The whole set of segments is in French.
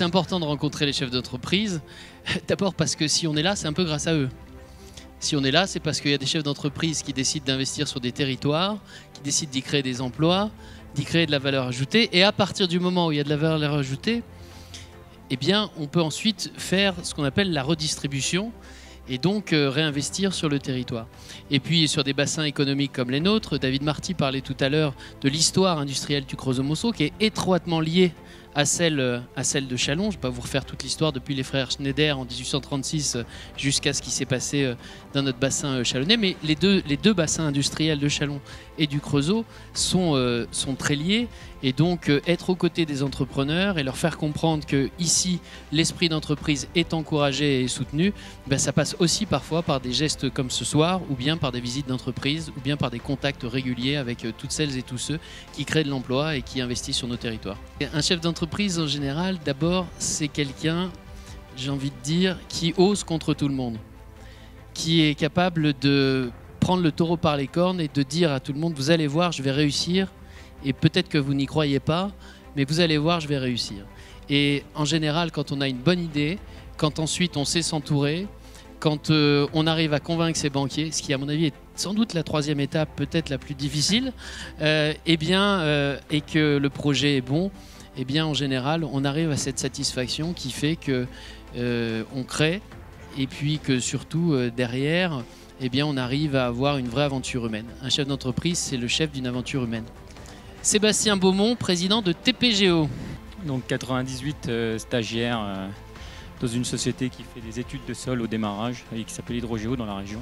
c'est important de rencontrer les chefs d'entreprise. D'abord parce que si on est là, c'est un peu grâce à eux. Si on est là, c'est parce qu'il y a des chefs d'entreprise qui décident d'investir sur des territoires, qui décident d'y créer des emplois, d'y créer de la valeur ajoutée. Et à partir du moment où il y a de la valeur ajoutée, eh bien, on peut ensuite faire ce qu'on appelle la redistribution et donc réinvestir sur le territoire. Et puis sur des bassins économiques comme les nôtres, David Marty parlait tout à l'heure de l'histoire industrielle du Creusot-Monceau qui est étroitement liée à celle de Châlons. Je ne vais pas vous refaire toute l'histoire depuis les frères Schneider en 1836 jusqu'à ce qui s'est passé dans notre bassin chalonnais. Mais les deux bassins industriels de Châlons et du Creusot sont très liés. Et donc être aux côtés des entrepreneurs et leur faire comprendre que ici l'esprit d'entreprise est encouragé et soutenu, ben ça passe aussi parfois par des gestes comme ce soir, ou bien par des visites d'entreprise, ou bien par des contacts réguliers avec toutes celles et tous ceux qui créent de l'emploi et qui investissent sur nos territoires. Un chef d'entreprise en général, d'abord, c'est quelqu'un, j'ai envie de dire, qui ose contre tout le monde, qui est capable de prendre le taureau par les cornes et de dire à tout le monde, vous allez voir, je vais réussir. Et peut-être que vous n'y croyez pas, mais vous allez voir, je vais réussir. Et en général, quand on a une bonne idée, quand ensuite on sait s'entourer, quand on arrive à convaincre ses banquiers, ce qui à mon avis est sans doute la troisième étape, peut-être la plus difficile, et que le projet est bon, eh bien en général, on arrive à cette satisfaction qui fait que on crée, et puis que surtout derrière, eh bien on arrive à avoir une vraie aventure humaine. Un chef d'entreprise, c'est le chef d'une aventure humaine. Sébastien Beaumont, président de TPGO. Donc 98 stagiaires dans une société qui fait des études de sol au démarrage et qui s'appelle Hydrogéo dans la région.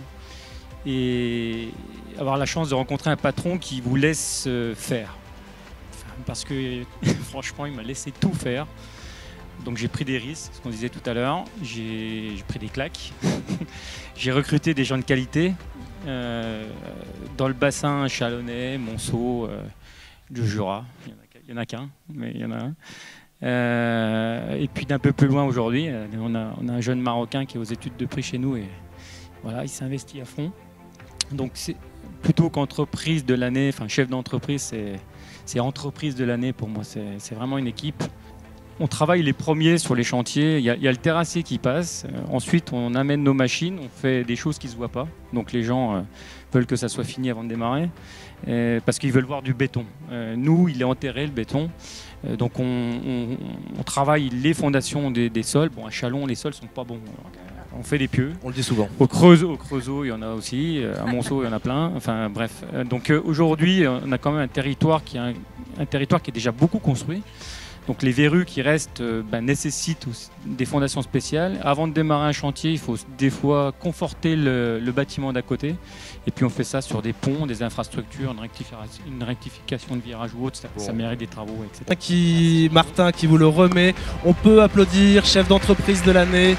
Et avoir la chance de rencontrer un patron qui vous laisse faire. Parce que franchement, il m'a laissé tout faire. Donc j'ai pris des risques, ce qu'on disait tout à l'heure. J'ai pris des claques. J'ai recruté des gens de qualité dans le bassin chalonnais, Monceau, du Jura, il n'y en a qu'un, mais il y en a un. Et puis d'un peu plus loin aujourd'hui, on a un jeune Marocain qui est aux études de prix chez nous et voilà, il s'investit à fond. Donc c'est plutôt qu'entreprise de l'année, enfin chef d'entreprise, c'est entreprise de l'année pour moi, c'est vraiment une équipe. On travaille les premiers sur les chantiers, il y a le terrassier qui passe, ensuite on amène nos machines, on fait des choses qui ne se voient pas, donc les gens veulent que ça soit fini avant de démarrer, parce qu'ils veulent voir du béton. Nous, il est enterré le béton, donc on travaille les fondations des sols. Bon, à Châlons, les sols ne sont pas bons, on fait des pieux. On le dit souvent. Au Creusot, il y en a aussi, à Monceau, il y en a plein, enfin bref. Donc aujourd'hui, on a quand même un territoire qui est déjà beaucoup construit. Donc les verrues qui restent nécessitent des fondations spéciales. Avant de démarrer un chantier, il faut des fois conforter le bâtiment d'à côté. Et puis on fait ça sur des ponts, des infrastructures, une rectification de virage ou autre, ça mérite des travaux, etc. Martin qui vous le remet. On peut applaudir chef d'entreprise de l'année.